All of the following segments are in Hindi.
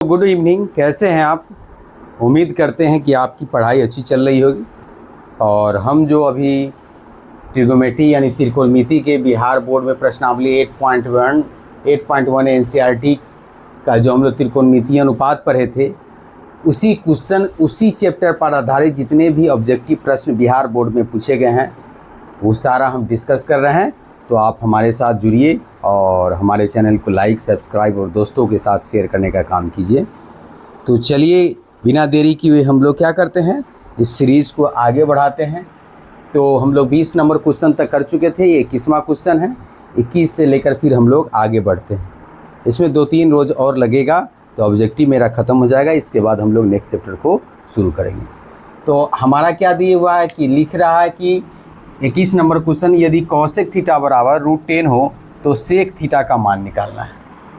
गुड इवनिंग, कैसे हैं आप। उम्मीद करते हैं कि आपकी पढ़ाई अच्छी चल रही होगी। और हम जो अभी ट्रिगोमेट्री यानी त्रिकोणमिति के बिहार बोर्ड में प्रश्नावली 8.1 एनसीईआरटी का जो हम लोग त्रिकोणमिति अनुपात पढ़े थे, उसी क्वेश्चन उसी चैप्टर पर आधारित जितने भी ऑब्जेक्टिव प्रश्न बिहार बोर्ड में पूछे गए हैं वो सारा हम डिस्कस कर रहे हैं। तो आप हमारे साथ जुड़िए और हमारे चैनल को लाइक, सब्सक्राइब और दोस्तों के साथ शेयर करने का काम कीजिए। तो चलिए बिना देरी किए हम लोग क्या करते हैं, इस सीरीज़ को आगे बढ़ाते हैं। तो हम लोग 20 नंबर क्वेश्चन तक कर चुके थे, ये 21वां क्वेश्चन है। 21 से लेकर फिर हम लोग आगे बढ़ते हैं। इसमें 2-3 रोज़ और लगेगा तो ऑब्जेक्टिव मेरा ख़त्म हो जाएगा। इसके बाद हम लोग नेक्स्ट चैप्टर को शुरू करेंगे। तो हमारा क्या दिया हुआ है कि लिख रहा है कि 21 नंबर क्वेश्चन, यदि कॉसेक थीटा बराबर √10 हो तो सेक थीटा का मान निकालना है।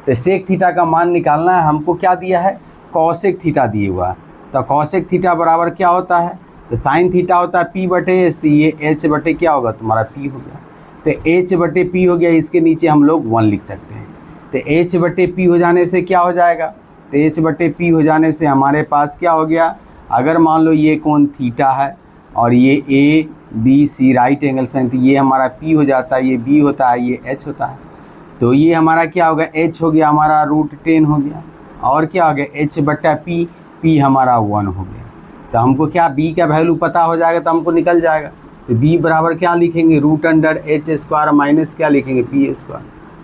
तो सेक थीटा का मान निकालना है, हमको क्या दिया है, कॉसेक थीटा दिए हुआ है। तो कॉसेक थीटा बराबर क्या होता है, तो साइन थीटा होता है P/S, तो ये H बटे क्या होगा तुम्हारा P हो गया। तो H बटे P हो गया, इसके नीचे हम लोग 1 लिख सकते हैं। तो H बटे P हो जाने से क्या हो जाएगा, तो H बटे P हो जाने से हमारे पास क्या हो गया, अगर मान लो ये कोण थीटा है और ये ABC राइट एंगल साइन, तो ये हमारा P हो जाता है, ये B होता है, ये H होता है। तो ये हमारा क्या होगा, H हो गया हमारा √10 हो गया, और क्या हो गया H बटा P, P हमारा 1 हो गया। तो हमको क्या B का वैल्यू पता हो जाएगा तो हमको निकल जाएगा। तो B बराबर क्या लिखेंगे, √h² माइनस क्या लिखेंगे P²।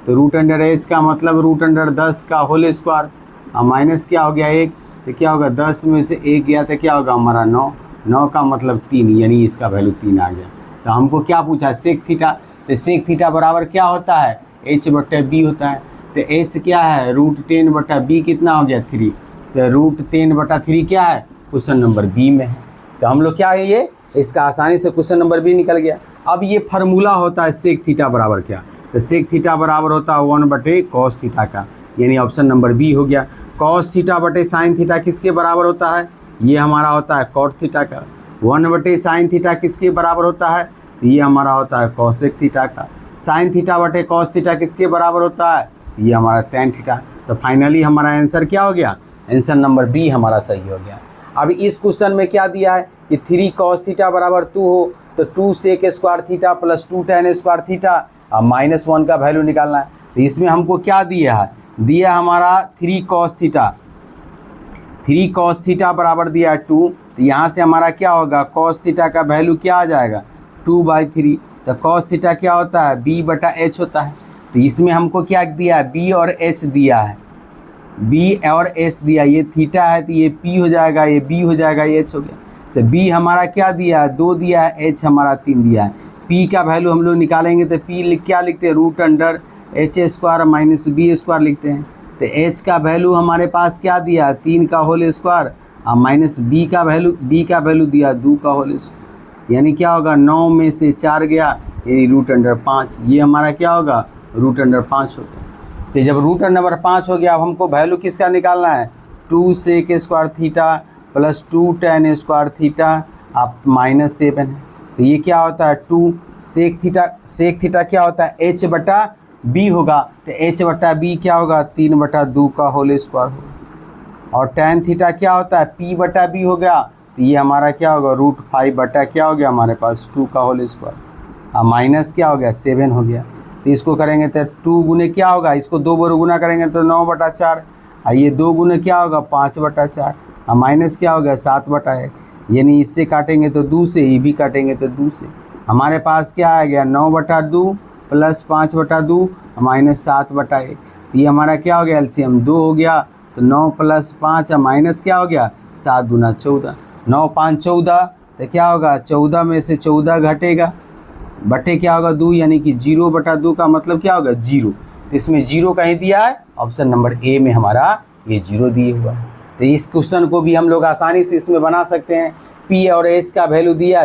तो √h का मतलब √10 का होल स्क्वायर, और माइनस क्या हो गया 1, तो क्या होगा 10 में से 1 गया तो क्या होगा हमारा 9 का मतलब 3, यानी इसका वैल्यू 3 आ गया। तो हमको क्या पूछा, सेक थीटा। तो सेक थीटा बराबर क्या होता है, H बटा B होता है। तो H क्या है, √10 बटा B कितना हो गया 3। तो √10 बटा 3 क्या है, क्वेश्चन नंबर B में है। तो हम लोग क्या है, ये इसका आसानी से क्वेश्चन नंबर B निकल गया। अब ये फार्मूला होता है सेक थीटा बराबर क्या, तो सेक थीटा बराबर होता है 1 बटे कॉस थीटा का, यानी ऑप्शन नंबर B हो गया। कॉस थीटा बटे साइन थीटा किसके बराबर होता है, ये हमारा होता है कॉट थीटा का। 1 बटे साइन थीटा किसके बराबर होता है, तो ये हमारा होता है कॉसेक थीटा का। साइन थीटा बटे कॉस थीटा किसके बराबर होता है, तो ये हमारा टेन थीटा। तो फाइनली हमारा आंसर क्या हो गया, आंसर नंबर B हमारा सही हो गया। अब इस क्वेश्चन में क्या दिया है कि 3 cos थीटा बराबर 2 हो तो 2 sec square theta plus 2 tan square theta और -1 का वैल्यू निकालना है। तो इसमें हमको क्या दिया है, दिया हमारा 3 cos थीटा। 3 cos थीटा बराबर दिया है 2, तो यहाँ से हमारा क्या होगा, cos थीटा का वैल्यू क्या आ जाएगा 2/3। तो cos थीटा क्या होता है, B बटा H होता है। तो इसमें हमको क्या दिया है, B और H दिया है, B और H दिया, ये थीटा है तो ये P हो जाएगा, ये B हो जाएगा, ये H हो गया। तो B हमारा क्या दिया है, 2 दिया है, H हमारा 3 दिया है। P का वैल्यू हम लोग निकालेंगे तो P क्या लिखते हैं, √h² माइनस B² लिखते हैं। तो H का वैल्यू हमारे पास क्या दिया, 3 का होल स्क्वायर और माइनस B का वैल्यू दिया 2 का होल स्क्वायर, यानी क्या होगा 9 में से 4 गया, यानी √5। ये हमारा क्या होगा, √5 हो गया। तो जब √5 हो गया, अब हमको वैल्यू किसका निकालना है, 2 sec square theta plus 2 tan square theta आप -7 है। तो ये क्या होता है 2 सेक थीटा क्या होता है H बटा B होगा। तो H बटा B क्या होगा, 3/2 का होल स्क्वायर होगा। और tan थीटा क्या होता है P बटा B हो गया, तो ये हमारा क्या होगा √5 बटा क्या हो गया हमारे पास 2 का होल स्क्वायर, और माइनस क्या हो गया 7 हो गया। तो इसको करेंगे तो 2 गुने क्या होगा, इसको 2 बार गुना करेंगे तो 9/4, और ये 2 गुने क्या होगा 5/4, और माइनस क्या हो गया 7/1, यानी इससे काटेंगे तो 2 से, ये भी काटेंगे तो 2 से। हमारे पास क्या आ गया 9/2 प्लस 5/2 माइनस 7/1। तो ये हमारा क्या हो गया, एलसीएम 2 हो गया। तो 9 प्लस 5 माइनस क्या हो गया 7 दूना 14, 9 5 14, तो क्या होगा 14 में से 14 घटेगा, बटे क्या होगा 2, यानी कि 0/2 का मतलब क्या होगा 0। तो इसमें 0 कहीं दिया है, ऑप्शन नंबर A में हमारा ये 0 दिए हुआ है। तो इस क्वेश्चन को भी हम लोग आसानी से इसमें बना सकते हैं। P और H का वैल्यू दिया,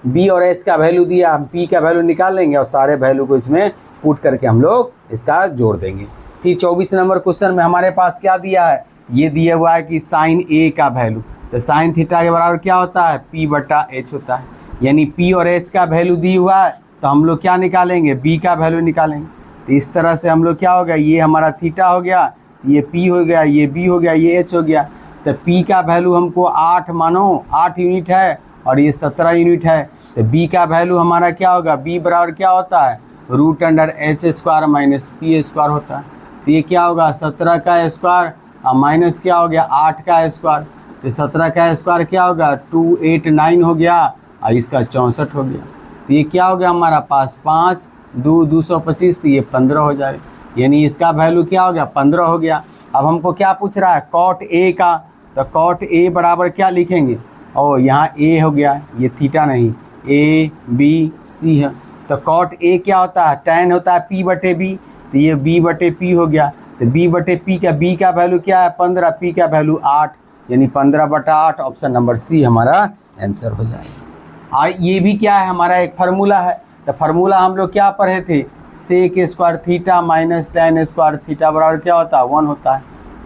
B और H का वैल्यू दिया, हम P का वैल्यू निकाल लेंगे और सारे वैल्यू को इसमें पुट करके हम लोग इसका जोड़ देंगे। फिर 24 नंबर क्वेश्चन में हमारे पास क्या दिया है, ये दिया हुआ है कि साइन A का वैल्यू, तो साइन थीटा के बराबर क्या होता है P बटा H होता है, यानी P और H का वैल्यू दी हुआ है तो हम लोग क्या निकालेंगे, B का वैल्यू निकालेंगे। तो इस तरह से हम लोग क्या हो गया, ये हमारा थीटा हो गया, ये P हो गया, ये B हो गया, ये H हो गया। तो P का वैल्यू हमको 8 मानो 8 यूनिट है और ये 17 यूनिट है। तो B का वैल्यू हमारा क्या होगा, B बराबर क्या होता है, √H² माइनस P स्क्वायर होता है। तो ये क्या होगा, 17 का स्क्वायर और माइनस क्या हो गया 8 का स्क्वायर। तो 17 का स्क्वायर क्या होगा 289 हो गया और इसका 64 हो गया। तो ये क्या हो गया हमारा पास 5 2 225, तो ये 15 हो जाए, यानी इसका वैल्यू क्या हो गया 15 हो गया। अब हमको क्या पूछ रहा है कॉट ए का, तो कॉट ए बराबर क्या लिखेंगे, और यहाँ ए हो गया, ये थीटा नहीं, ए बी सी है। तो कॉट ए क्या होता है, tan होता है P/B, तो ये B/P हो गया। तो B/P का B का वैल्यू क्या है 15, P का वैल्यू 8, यानी 15/8 ऑप्शन नंबर सी हमारा आंसर हो जाएगा। ये भी क्या है हमारा एक फार्मूला है। तो फार्मूला हम लोग क्या पढ़े थे, sec² theta minus tan² theta बराबर क्या होता है 1 होता है।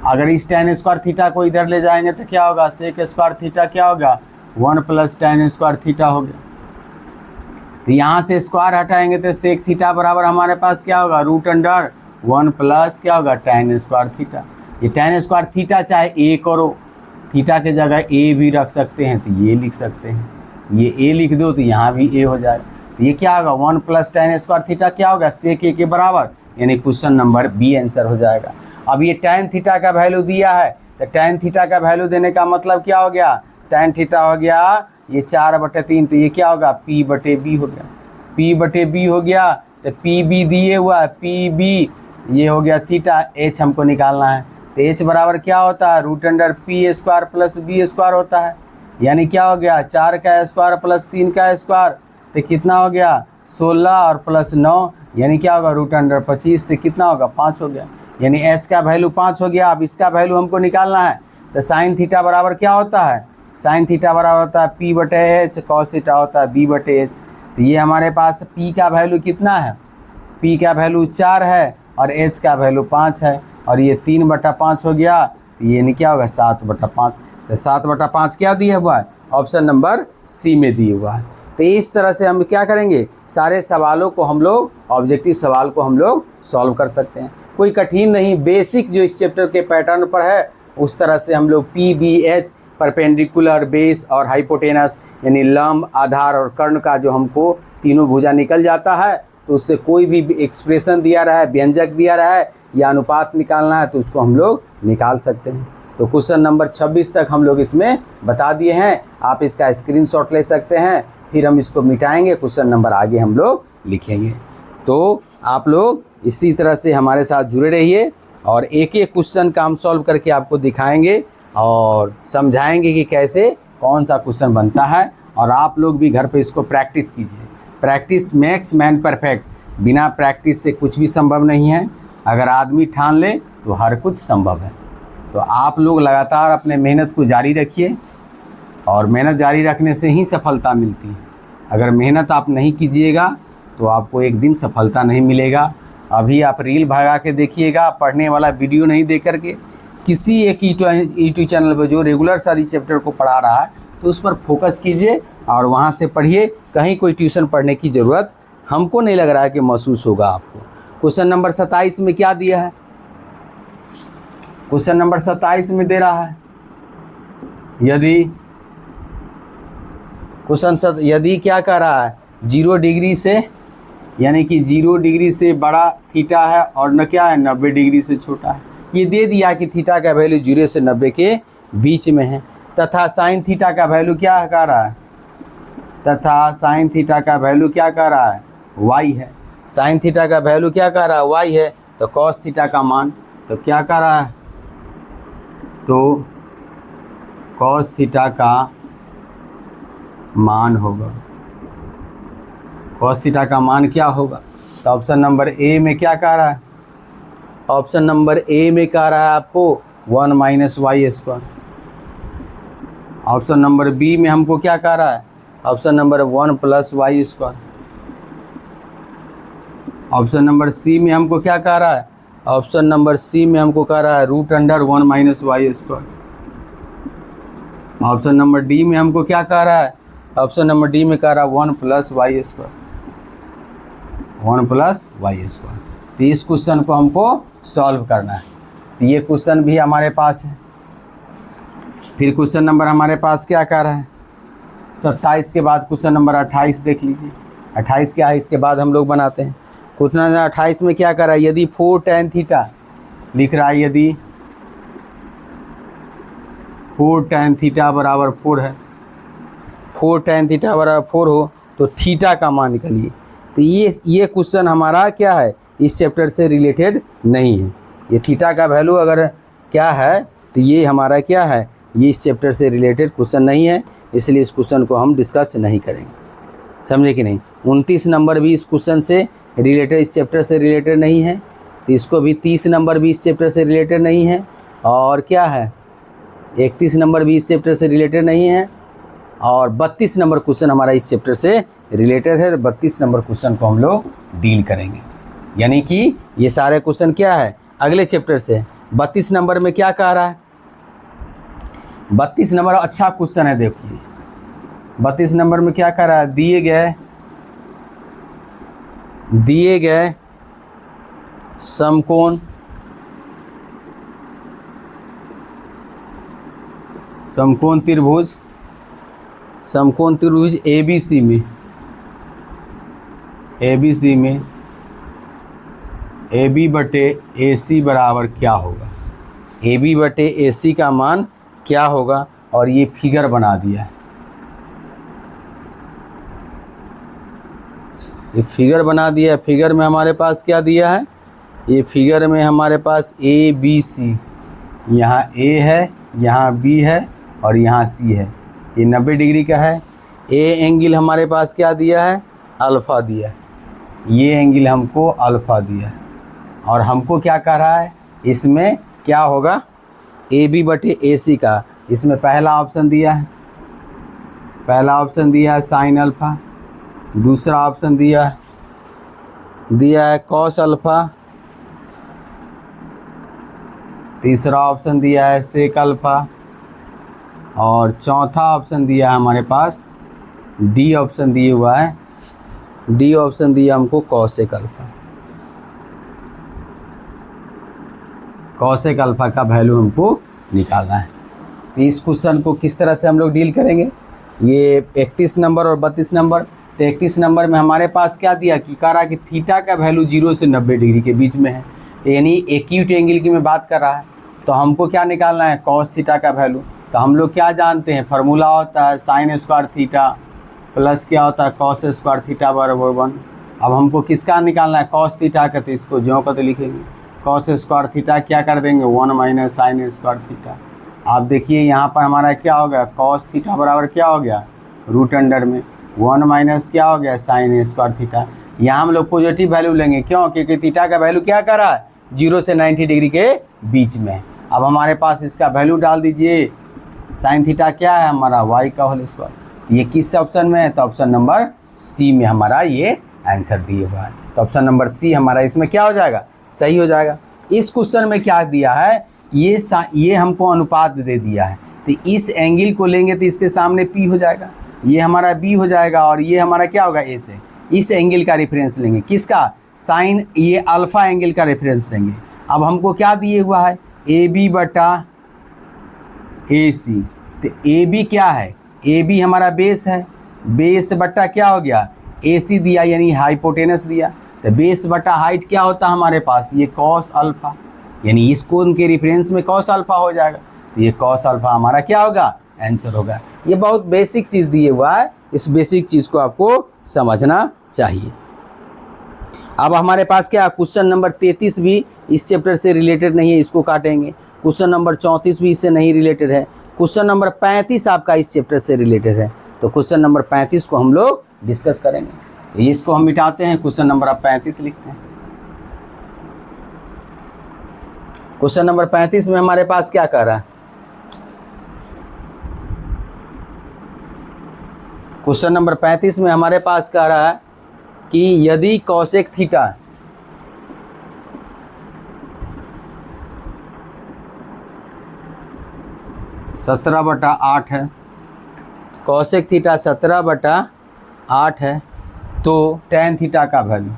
अगर इस tan² थीटा को इधर ले जाएंगे तो क्या होगा, sec² थीटा क्या होगा 1 प्लस tan² थीटा हो गया। तो यहाँ से स्क्वायर हटाएंगे तो sec थीटा बराबर हमारे पास क्या होगा √1 प्लस क्या होगा tan² थीटा। ये tan² थीटा चाहे ए करो, थीटा के जगह ए भी रख सकते हैं, तो ये लिख सकते हैं, ये ए लिख दो तो यहाँ भी ए हो जाए। तो ये क्या होगा 1 प्लस tan² थीटा क्या होगा sec ए के बराबर, यानी क्वेश्चन नंबर बी आंसर हो जाएगा। अब ये tan थीटा का वैल्यू दिया है, तो tan थीटा का वैल्यू देने का मतलब क्या हो गया, tan थीटा हो गया ये 4/3, तो ये क्या होगा P/B हो गया, P/B हो गया। तो PB दिए हुआ है, PB ये हो गया थीटा, H हमको निकालना है। तो H बराबर क्या होता है √P² प्लस B² होता है, यानी क्या हो गया 4 का स्क्वायर प्लस 3 का स्क्वायर, तो कितना हो गया 16 और प्लस 9, यानी क्या होगा √25, तो कितना होगा 5 हो गया, यानी H का वैल्यू 5 हो गया। अब इसका वैल्यू हमको निकालना है। तो साइन थीटा बराबर क्या होता है, साइन थीटा बराबर होता है P/H, कॉस थीटा होता है B/H। तो ये हमारे पास P का वैल्यू कितना है, P का वैल्यू 4 है और H का वैल्यू 5 है, और ये 3/5 हो गया, तो ये नहीं क्या होगा 7/5। तो 7/5 क्या दिया हुआ है, ऑप्शन नंबर सी में दिया हुआ है। तो इस तरह से हम क्या करेंगे, सारे सवालों को हम लोग, ऑब्जेक्टिव सवाल को हम लोग सॉल्व कर सकते हैं। कोई कठिन नहीं, बेसिक जो इस चैप्टर के पैटर्न पर है उस तरह से हम लोग PBH, परपेंडिकुलर, बेस और हाइपोटेनस, यानी लंब, आधार और कर्ण का जो हमको तीनों भुजा निकल जाता है, तो उससे कोई भी एक्सप्रेशन दिया रहा है, व्यंजक दिया रहा है या अनुपात निकालना है तो उसको हम लोग निकाल सकते हैं। तो क्वेश्चन नंबर 26 तक हम लोग इसमें बता दिए हैं, आप इसका स्क्रीनशॉट ले सकते हैं, फिर हम इसको मिटाएंगे, क्वेश्चन नंबर आगे हम लोग लिखेंगे। तो आप लोग इसी तरह से हमारे साथ जुड़े रहिए और एक एक क्वेश्चन का हम सॉल्व करके आपको दिखाएंगे और समझाएंगे कि कैसे कौन सा क्वेश्चन बनता है, और आप लोग भी घर पे इसको प्रैक्टिस कीजिए। प्रैक्टिस मेक्स मैन परफेक्ट, बिना प्रैक्टिस से कुछ भी संभव नहीं है। अगर आदमी ठान ले तो हर कुछ संभव है। तो आप लोग लगातार अपने मेहनत को जारी रखिए, और मेहनत जारी रखने से ही सफलता मिलती है। अगर मेहनत आप नहीं कीजिएगा तो आपको एक दिन सफलता नहीं मिलेगा। अभी आप रील भगा के देखिएगा, पढ़ने वाला वीडियो नहीं देख करके, किसी एक यूट्यूब चैनल पर जो रेगुलर सारी चैप्टर को पढ़ा रहा है तो उस पर फोकस कीजिए और वहाँ से पढ़िए। कहीं कोई ट्यूशन पढ़ने की ज़रूरत हमको नहीं लग रहा है कि महसूस होगा आपको। क्वेश्चन नंबर 27 में क्या दिया है, क्वेश्चन नंबर 27 में दे रहा है, यदि क्या कह रहा है 0 डिग्री से, यानी कि 0 डिग्री से बड़ा थीटा है और न क्या है 90 डिग्री से छोटा है। ये दे दिया कि थीटा का वैल्यू 0 से 90 के बीच में है, तथा साइन थीटा का वैल्यू क्या कह रहा है, तथा साइन थीटा का वैल्यू क्या कह रहा है y है। साइन थीटा का वैल्यू क्या कह रहा है y है, तो कॉस थीटा का मान तो क्या कह रहा है, तो कॉस थीटा का मान होगा, कॉस थीटा का मान क्या होगा। तो ऑप्शन नंबर ए में क्या कह रहा है, ऑप्शन नंबर ए में कह रहा है आपको 1 minus y²। Option number B में हमको क्या कह रहा है, option number 1 plus y²। Option number C में हमको क्या कह रहा है, ऑप्शन नंबर सी में हमको कह रहा है √1 minus y²। Option number D में हमको क्या कह रहा है, ऑप्शन नंबर डी में कह रहा है 1 प्लस y², 1 प्लस y²। तो इस क्वेश्चन को हमको सॉल्व करना है। तो ये क्वेश्चन भी हमारे पास है। फिर क्वेश्चन नंबर हमारे पास क्या कह रहा है, 27 के बाद क्वेश्चन नंबर 28 देख लीजिए। 28 क्या है, इसके बाद हम लोग बनाते हैं। क्वेश्चन नंबर 28 में क्या कर रहा है, यदि 4 tan थीटा लिख रहा है, यदि 4 tan थीटा बराबर 4 है, 4 tan थीटा बराबर 4 हो तो थीटा का मान निकालिए। तो ये क्वेश्चन हमारा क्या है, इस चैप्टर से रिलेटेड नहीं है। ये थीटा का वैल्यू अगर क्या है तो ये हमारा क्या है, ये इस चैप्टर से रिलेटेड क्वेश्चन नहीं है, इसलिए इस क्वेश्चन को हम डिस्कस नहीं करेंगे। समझे कि नहीं। 29 नंबर भी इस क्वेश्चन से रिलेटेड, इस चैप्टर से रिलेटेड नहीं है, तो इसको भी 30 नंबर भी इस चैप्टर से रिलेटेड नहीं है, और क्या है 31 नंबर भी इस चैप्टर से रिलेटेड नहीं है, और 32 नंबर क्वेश्चन हमारा इस चैप्टर से रिलेटेड है। 32 नंबर क्वेश्चन को हम लोग डील करेंगे, यानी कि ये सारे क्वेश्चन क्या है अगले चैप्टर से। 32 नंबर में क्या कह रहा है, 32 नंबर अच्छा क्वेश्चन है, देखिए 32 नंबर में क्या कह रहा है, दिए गए समकोण त्रिभुज ABC में AB बटे AC बराबर क्या होगा, AB बटे AC का मान क्या होगा, और ये फिगर बना दिया है। ये फिगर बना दिया है। फिगर में हमारे पास क्या दिया है, ये फिगर में हमारे पास ABC, यहाँ A है, यहाँ B है और यहाँ C है। ये 90 डिग्री का है। A एंगल हमारे पास क्या दिया है, अल्फ़ा दिया है। ये एंगल हमको अल्फ़ा दिया है, और हमको क्या कह रहा है, इसमें क्या होगा AB बटे AC का। इसमें पहला ऑप्शन दिया है साइन अल्फ़ा, दूसरा ऑप्शन दिया है कॉस अल्फ़ा, तीसरा ऑप्शन दिया है सेक अल्फ़ा, और चौथा ऑप्शन दिया है हमारे पास डी ऑप्शन दिया हुआ है। डी ऑप्शन दिया हमको कॉसेक अल्फ़ा। कॉसेक अल्फ़ा का वैल्यू हमको निकालना है। तो इस क्वेश्चन को किस तरह से हम लोग डील करेंगे, ये 31 नंबर और 32 नंबर। तो 31 नंबर में हमारे पास क्या दिया कि कह रहा है कि थीटा का वैल्यू 0 से 90 डिग्री के बीच में है, यानी एक्यूट एंगल की मैं बात कर रहा है। तो हमको क्या निकालना है, कॉस थीटा का वैल्यू। तो हम लोग क्या जानते हैं, फार्मूला होता है साइन स्क्वायर थीटा प्लस क्या होता है कॉस स्क्वायर थीटा बराबर 1। अब हमको किसका निकालना है, कॉस थीटा का। तो इसको ज्यों का तो लिखेंगे कॉस स्क्वायर थीटा क्या कर देंगे 1 माइनस साइन स्क्वायर थीटा। आप देखिए यहाँ पर हमारा क्या हो गया, कॉस थीटा बराबर क्या हो गया, रूट अंडर में 1 माइनस क्या हो गया साइन स्क्वायर थीटा। यहाँ हम लोग पॉजिटिव वैल्यू लेंगे, क्यों, क्योंकि थीटा का वैल्यू क्या कर रहा है 0 से 90 डिग्री के बीच में। अब हमारे पास इसका वैल्यू डाल दीजिए, साइन थीटा क्या है हमारा y का होल स्क्वायर। ये किस ऑप्शन में है, तो ऑप्शन नंबर सी में हमारा ये आंसर दिया हुआ है। तो ऑप्शन नंबर सी हमारा इसमें क्या हो जाएगा, सही हो जाएगा। इस क्वेश्चन में क्या दिया है, ये हमको अनुपात दे दिया है। तो इस एंगल को लेंगे तो इसके सामने P हो जाएगा, ये हमारा B हो जाएगा, और ये हमारा क्या होगा A से। इस एंगल का रेफरेंस लेंगे, किसका, साइन, ये अल्फ़ा एंगल का रेफरेंस लेंगे। अब हमको क्या दिए हुआ है, AB बटा AC। तो AB क्या है, AB हमारा बेस है, बेस बटा क्या हो गया AC दिया, यानी हाइपोटेनस दिया। तो बेस बटा हाइट क्या होता है हमारे पास, ये कॉस अल्फ़ा, यानी इस कोण के रेफरेंस में कॉस अल्फ़ा हो जाएगा। तो ये कॉस अल्फ़ा हमारा क्या होगा, आंसर होगा। ये बहुत बेसिक चीज़ दिए हुआ है, इस बेसिक चीज़ को आपको समझना चाहिए। अब हमारे पास क्या, क्वेश्चन नंबर 33 भी इस चैप्टर से रिलेटेड नहीं है, इसको काटेंगे। क्वेश्चन नंबर 34 भी इससे नहीं रिलेटेड है। क्वेश्चन नंबर 35 आपका इस चैप्टर से रिलेटेड है, तो क्वेश्चन नंबर 35 को हम लोग डिस्कस करेंगे। इसको हम मिटाते हैं, क्वेश्चन नंबर आप 35 लिखते हैं। क्वेश्चन नंबर 35 में हमारे पास क्या कह रहा है, क्वेश्चन नंबर 35 में हमारे पास कह रहा है कि यदि कॉसेक थीटा 17/8 है, कॉसेक थीटा 17/8 है, तो टेन थीटा का वैल्यू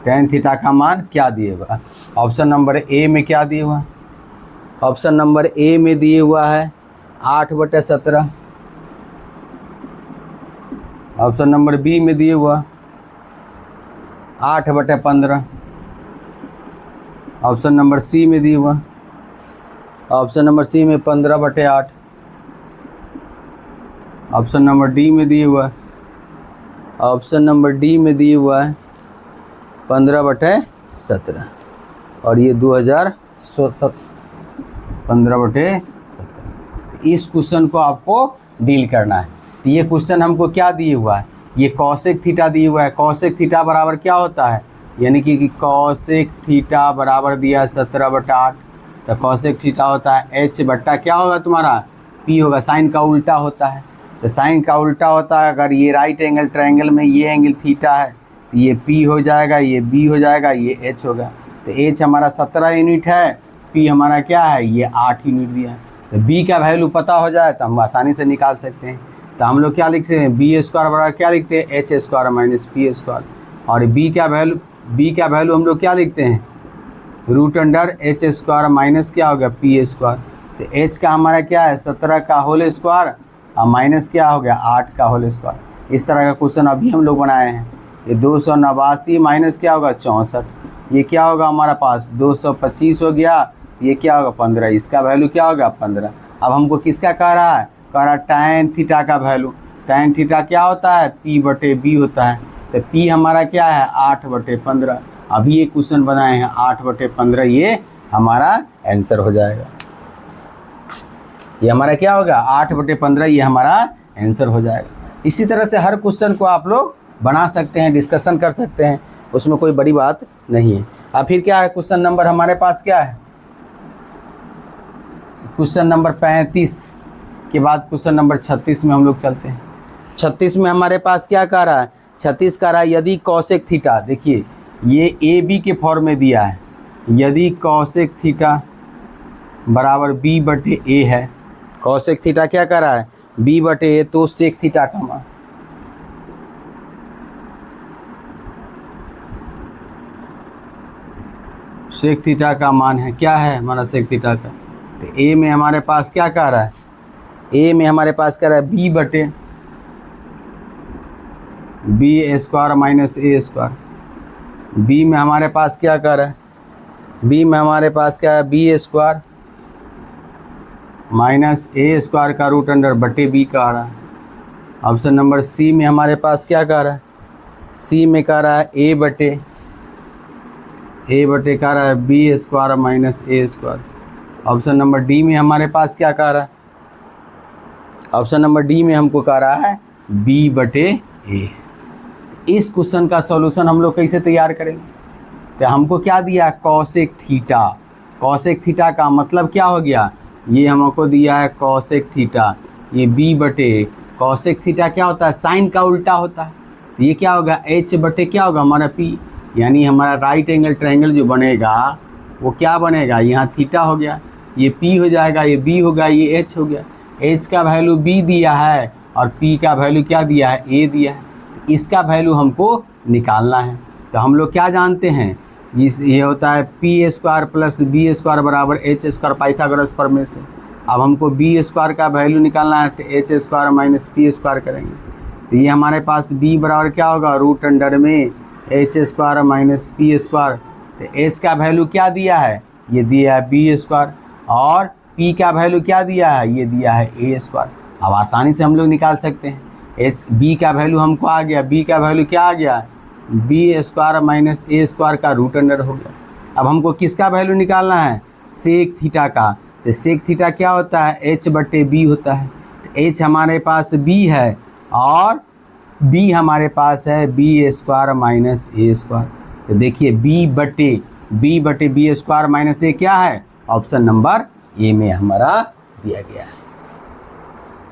tan थीटा का मान क्या दिए हुआ? ऑप्शन नंबर ए में क्या दिए हुआ? ऑप्शन नंबर ए में दिए हुआ है 8/17। ऑप्शन नंबर बी में दिए हुआ 8/15। ऑप्शन नंबर सी में दिए हुआ, ऑप्शन नंबर सी में 15/8। ऑप्शन नंबर डी में दिए हुआ, ऑप्शन नंबर डी में दिए हुआ है 15/17 और ये 15/17। इस क्वेश्चन को आपको डील करना है। तो ये क्वेश्चन हमको क्या दिए हुआ है? ये कॉसेक थीटा दिया हुआ है। कॉसेक थीटा बराबर क्या होता है? यानी कि कॉसेक थीटा बराबर दिया है 17/8। तो कॉसेक थीटा होता है h बट्टा क्या होगा तुम्हारा? p होगा। साइन का उल्टा होता है। तो साइन का उल्टा होता है, अगर ये राइट एंगल ट्रायंगल में ये एंगल थीटा है तो ये p हो जाएगा, ये b हो जाएगा, ये h होगा। तो h हमारा 17 यूनिट है, p हमारा क्या है? ये 8 यूनिट दिया है। तो b का वैल्यू पता हो जाए तो हम आसानी से निकाल सकते हैं। तो हम लोग क्या लिखते हैं? b² बराबर क्या लिखते हैं? h² minus p²। और b का वैल्यू हम लोग क्या लिखते हैं? √h² माइनस क्या होगा? p²। तो h का हमारा क्या है? 17 का होल स्क्वायर और माइनस क्या हो गया? 8 का होल स्क्वायर। इस तरह का क्वेश्चन अभी हम लोग बनाए हैं। ये 289 माइनस क्या होगा? 64। ये क्या होगा हमारा पास? 225 हो गया। ये क्या होगा? 15। इसका वैल्यू क्या होगा? 15। अब हमको किसका कह रहा है? कह रहा है tan थीटा का वैल्यू। tan थीटा क्या होता है? p/b होता है। तो p हमारा क्या है? 8/15। अभी ये क्वेश्चन बनाए हैं 8/15, ये हमारा आंसर हो जाएगा। ये हमारा क्या होगा? 8/15, ये हमारा आंसर हो जाएगा। इसी तरह से हर क्वेश्चन को आप लोग बना सकते हैं, डिस्कशन कर सकते हैं, उसमें कोई बड़ी बात नहीं है। अब फिर क्या है? क्वेश्चन नंबर हमारे पास क्या है? क्वेश्चन नंबर 35 के बाद क्वेश्चन नंबर 36 में हम लोग चलते हैं। 36 में हमारे पास क्या कह रहा है? 36 कह रहा है यदि कॉसेक थीटा, देखिए ये ए बी के फॉर्म में दिया है। यदि कॉसेक थीटा बराबर b/a है, कॉसेक थीटा क्या कर रहा है? b/a, तो सेक थीटा का मान सेक थीटा का मान है क्या है हमारा? सेक थीटा का। तो a में हमारे पास क्या कह रहा है? a में हमारे पास कह रहा है b/b² माइनस a²। b में हमारे पास क्या कह रहा है? b में हमारे पास क्या है? b² माइनस a² का √b कह रहा है। ऑप्शन नंबर सी में हमारे पास क्या कह रहा है? सी में कह रहा है a/a कह रहा है b² minus a²। Option number D में हमारे पास क्या कह रहा है? ऑप्शन नंबर डी में हमको कह रहा है b/a। इस क्वेश्चन का सॉल्यूशन हम लोग कैसे तैयार करेंगे? तो हमको क्या दिया? Cosec theta. कॉसेक थीटा का मतलब क्या हो गया? ये हमको दिया है कॉसेक थीटा, ये b/a। कॉसेक थीटा क्या होता है? साइन का उल्टा होता है। तो ये क्या होगा? h/a क्या होगा हमारा? p। यानी हमारा राइट एंगल ट्रायंगल जो बनेगा वो क्या बनेगा? यहाँ थीटा हो गया, ये p हो जाएगा, ये b होगा, ये h हो गया। h का वैल्यू b दिया है और p का वैल्यू क्या दिया है? a दिया है। तो इसका वैल्यू हमको निकालना है। तो हम लोग क्या जानते हैं? ये होता है p² प्लस b² बराबर h² पाइथागोरस प्रमेय से। अब हमको b² का वैल्यू निकालना है, तो h² माइनस p² करेंगे। तो ये हमारे पास b बराबर क्या होगा? √h² minus p²। तो h का वैल्यू क्या दिया है? ये दिया है b² और p का वैल्यू क्या दिया है? ये दिया है a²। अब आसानी से हम लोग निकाल सकते हैं। b का वैल्यू हमको आ गया, b का वैल्यू क्या आ गया? b² माइनस a² का √अंडर हो गया। अब हमको किसका वैल्यू निकालना है? सेक थीटा का। तो सेक थीटा क्या होता है? h/b होता है। तो h हमारे पास b है और b हमारे पास है b² माइनस a²। तो देखिए b/b² माइनस a क्या है? ऑप्शन नंबर ए में हमारा दिया गया है।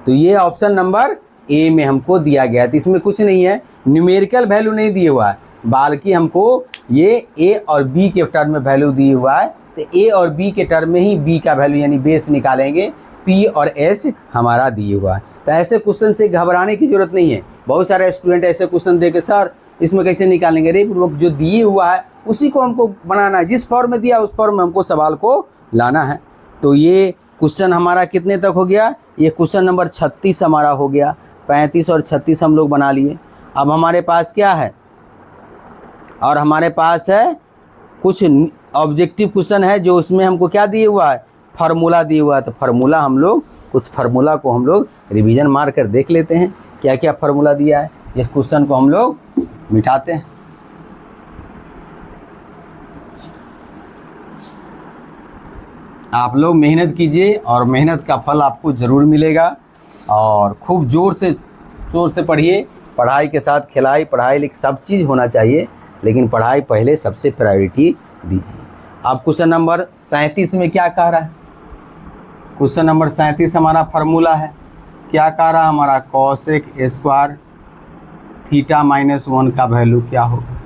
तो ये ऑप्शन नंबर ए में हमको दिया गया है। तो इसमें कुछ नहीं है, न्यूमेरिकल वैल्यू नहीं दिया हुआ है, बल्कि हमको ये ए और बी के टर्म में वैल्यू दिया हुआ है। तो ए और बी के टर्म में ही बी का वैल्यू यानी बेस निकालेंगे, पी और एच हमारा दिए हुआ है। तो ऐसे क्वेश्चन से घबराने की जरूरत नहीं है। बहुत सारे स्टूडेंट ऐसे क्वेश्चन दे के सर इसमें कैसे निकालेंगे? रे पूर्वक जो दिए हुआ है उसी को हमको बनाना है, जिस फॉर्म में दिया उस फॉर्म में हमको सवाल को लाना है। तो ये क्वेश्चन हमारा कितने तक हो गया? ये क्वेश्चन नंबर 36 हमारा हो गया। 35 और 36 हम लोग बना लिए। अब हमारे पास क्या है? और हमारे पास है कुछ ऑब्जेक्टिव क्वेश्चन है जो उसमें हमको क्या दिए हुआ है? फार्मूला दिया हुआ है। तो फार्मूला हम लोग कुछ फार्मूला को हम लोग रिवीजन मार कर देख लेते हैं क्या क्या फार्मूला दिया है। इस क्वेश्चन को हम लोग मिटाते हैं। आप लोग मेहनत कीजिए और मेहनत का फल आपको ज़रूर मिलेगा। और खूब ज़ोर से पढ़िए। पढ़ाई के साथ खिलाई, पढ़ाई लिख सब चीज़ होना चाहिए, लेकिन पढ़ाई पहले सबसे प्रायोरिटी दीजिए। अब क्वेश्चन नंबर 37 में क्या कह रहा है? क्वेश्चन नंबर 37 हमारा फार्मूला है। क्या कह रहा है हमारा? कॉसेक स्क्वायर थीटा माइनस 1 का वैल्यू क्या होगा?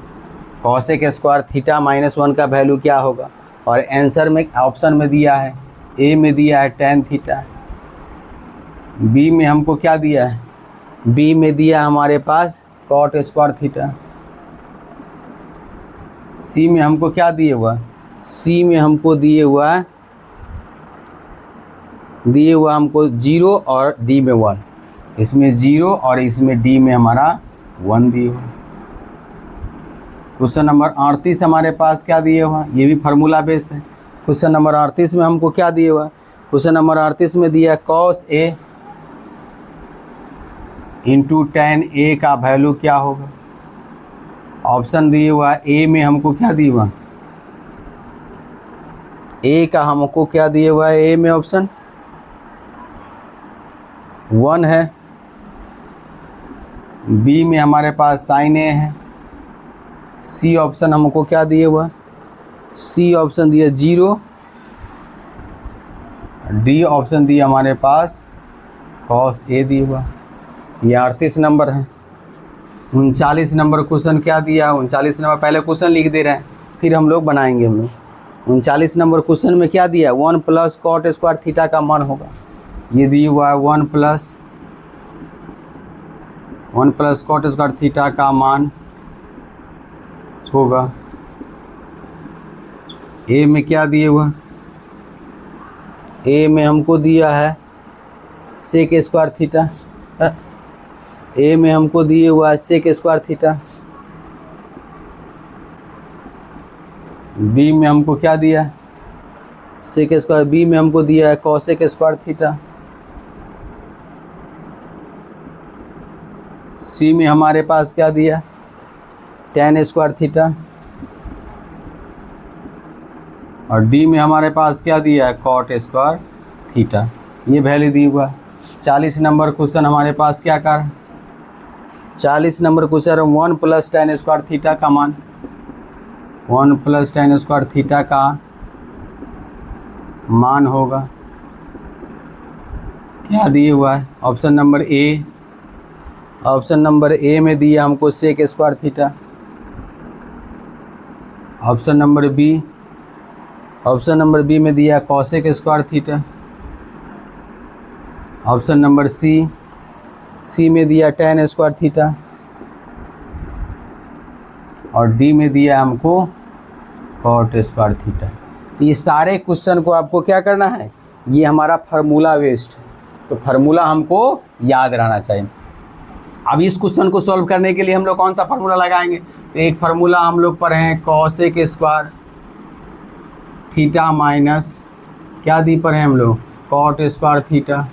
कॉसेक स्क्वायर थीटा माइनस 1 का वैल्यू क्या होगा? और आंसर में ऑप्शन में दिया है, ए में दिया है टेन थीटा, बी में हमको क्या दिया है? बी में दिया हमारे पास कॉट स्क्वायर थीटा, सी में हमको क्या दिए हुआ? सी में हमको दिए हुआ हमको 0 और डी में 1। इसमें 0 और इसमें डी में हमारा 1 दिए हुआ। क्वेश्चन नंबर 38 हमारे पास क्या दिए हुआ? ये भी फार्मूला बेस है। क्वेश्चन नंबर 38 में हमको क्या दिए हुआ? क्वेश्चन नंबर 38 में दिया कॉस ए इंटू टेन ए का वैल्यू क्या होगा? ऑप्शन दिए हुआ ए में हमको क्या दिया हुआ? ए का हमको क्या दिए हुआ है? ए में ऑप्शन 1 है, बी में हमारे पास साइन ए है, सी ऑप्शन हमको क्या दिए हुआ? सी ऑप्शन दिया 0, डी ऑप्शन दिया हमारे पास कॉस ए दिया हुआ। ये 38 नंबर है। 39 नंबर क्वेश्चन क्या दिया? 39 नंबर पहले क्वेश्चन लिख दे रहे हैं, फिर हम लोग बनाएंगे। हम लोग 39 नंबर क्वेश्चन में क्या दिया? 1 प्लस कॉट स्क्वायर थीटा का मान होगा। ये दिया हुआ है 1 प्लस कॉट स्क्वायर थीटा का मान होगा। ए में क्या दिए हुआ? ए में हमको दिया है सेक स्क्वायर थीटा। ए में हमको दिए हुआ है सेक स्क्वायर थीटा। बी में हमको क्या दिया है? Sec square. बी में हमको दिया है कॉसेक स्क्वायर थीटा। सी में हमारे पास क्या दिया? Tan square theta. और डी में हमारे पास क्या दिया है? Cot square theta. ये वैल्यू दी हुआ है। 40 नंबर क्वेश्चन हमारे पास क्या कर? 40 number question 1 plus ten square theta का मान, 1 प्लस टेन स्क्वायर थीटा का मान होगा। क्या दिए हुआ है? Option number A. Option number A में दिया हमको sec square theta. Option number B. Option number B में दिया cosec square theta. Option number C. C में दिया टेन स्क्वायर थीटा। और डी में दिया हमको कॉट स्क्वायर थीटा। तो ये सारे क्वेश्चन को आपको क्या करना है? ये हमारा फार्मूला बेस्ड है, तो फार्मूला हमको याद रहना चाहिए। अब इस क्वेश्चन को सॉल्व करने के लिए हम लोग कौन सा फार्मूला लगाएंगे? तो एक फार्मूला हम लोग पढ़े हैं कॉसेक स्क्वायर थीटा माइनस क्या दी पढ़े हम लोग? Cot square theta.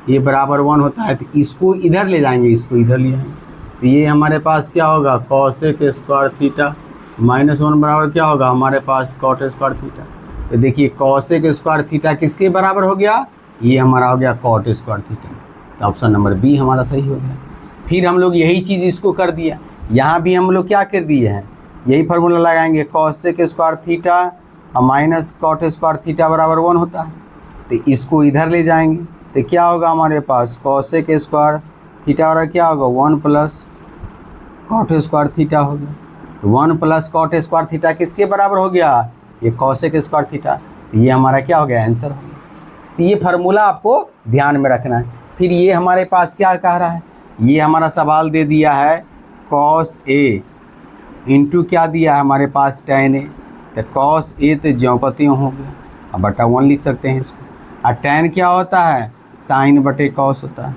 ये बराबर 1 होता है। तो इसको इधर ले जाएंगे, इसको इधर ले जाएंगे। तो ये हमारे पास क्या होगा? कॉसेक स्क्वायर थीटा माइनस 1 बराबर क्या होगा? हमारे पास कॉट स्क्वायर थीटा। तो देखिए कॉसेक स्क्वायर थीटा किसके बराबर हो गया? ये हमारा हो गया कॉट स्क्वायर थीटा। तो ऑप्शन नंबर बी हमारा सही हो गया। फिर हम लोग यही चीज़ इसको कर दिया, यहाँ भी हम लोग क्या कर दिए हैं? यही फार्मूला लगाएंगे, cosec square theta minus cot square theta बराबर 1 होता है। तो इसको इधर ले जाएंगे तो क्या होगा हमारे पास? कॉसेक स्क्वायर थीटा बराबर क्या होगा? 1 प्लस कॉट स्क्वायर थीटा हो गया। तो 1 प्लस कॉट स्क्वायर थीटा किसके बराबर हो गया? ये कॉसेक स्क्वायर थीटा। तो ये हमारा क्या हो गया? आंसर हो गया। तो ये फार्मूला आपको ध्यान में रखना है। फिर ये हमारे पास क्या कह रहा है? ये हमारा सवाल दे दिया है कॉस ए इंटू क्या दिया है हमारे पास tan ए, तो कॉस ए तो ज्यों का त्यों हो गया, अब बटा 1 लिख सकते हैं इसको। और tan क्या होता है, साइन बटे कॉस होता है,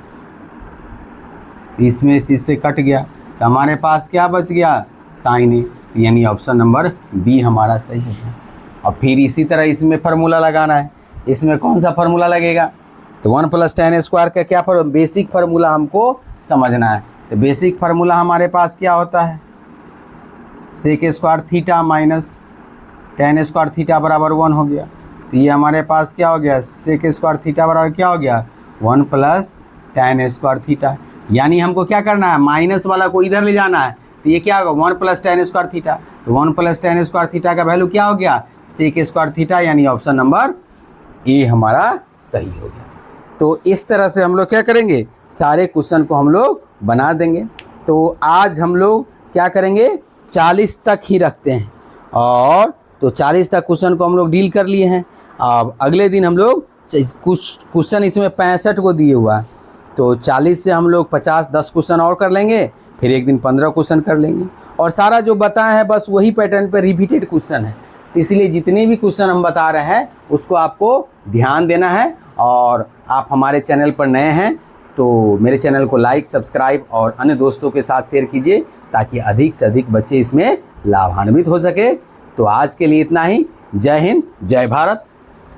इसमें से इससे कट गया तो हमारे पास क्या बच गया, साइन ए, यानी ऑप्शन नंबर बी हमारा सही हो गया। और फिर इसी तरह इसमें फार्मूला लगाना है, इसमें कौन सा फार्मूला लगेगा, तो 1 + tan स्क्वायर का क्या बेसिक फार्मूला हमको समझना है। तो बेसिक फार्मूला हमारे पास क्या होता है, sec square theta minus tan square theta बराबर 1 हो गया। तो ये हमारे पास क्या हो गया, सेक स्क्वायर थीटा बराबर क्या हो गया, 1 + tan स्क्वायर थीटा। यानी हमको क्या करना है, माइनस वाला को इधर ले जाना है, तो ये क्या होगा 1 + tan स्क्वायर थीटा। तो 1 + tan स्क्वायर थीटा का वैल्यू क्या हो गया, सेक स्क्वायर थीटा, यानी ऑप्शन नंबर ए हमारा सही हो गया। तो इस तरह से हम लोग क्या करेंगे, सारे क्वेश्चन को हम लोग बना देंगे। तो आज हम लोग क्या करेंगे, 40 तक ही रखते हैं, और तो 40 तक क्वेश्चन को हम लोग डील कर लिए हैं। अब अगले दिन हम लोग कुछ क्वेश्चन इसमें 65 को दिए हुआ है, तो 40 से हम लोग 50-10 क्वेश्चन और कर लेंगे, फिर एक दिन 15 क्वेश्चन कर लेंगे। और सारा जो बताया है बस वही पैटर्न पर रिपीटेड क्वेश्चन है, इसलिए जितने भी क्वेश्चन हम बता रहे हैं उसको आपको ध्यान देना है। और आप हमारे चैनल पर नए हैं तो मेरे चैनल को लाइक, सब्सक्राइब और अन्य दोस्तों के साथ शेयर कीजिए, ताकि अधिक से अधिक बच्चे इसमें लाभान्वित हो सके। तो आज के लिए इतना ही। जय हिंद, जय भारत।